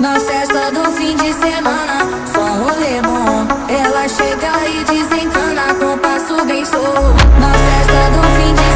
Na festa do fim de semana, só rolê bom. Ela chega e desencana com passo bem show. Na festa do fim de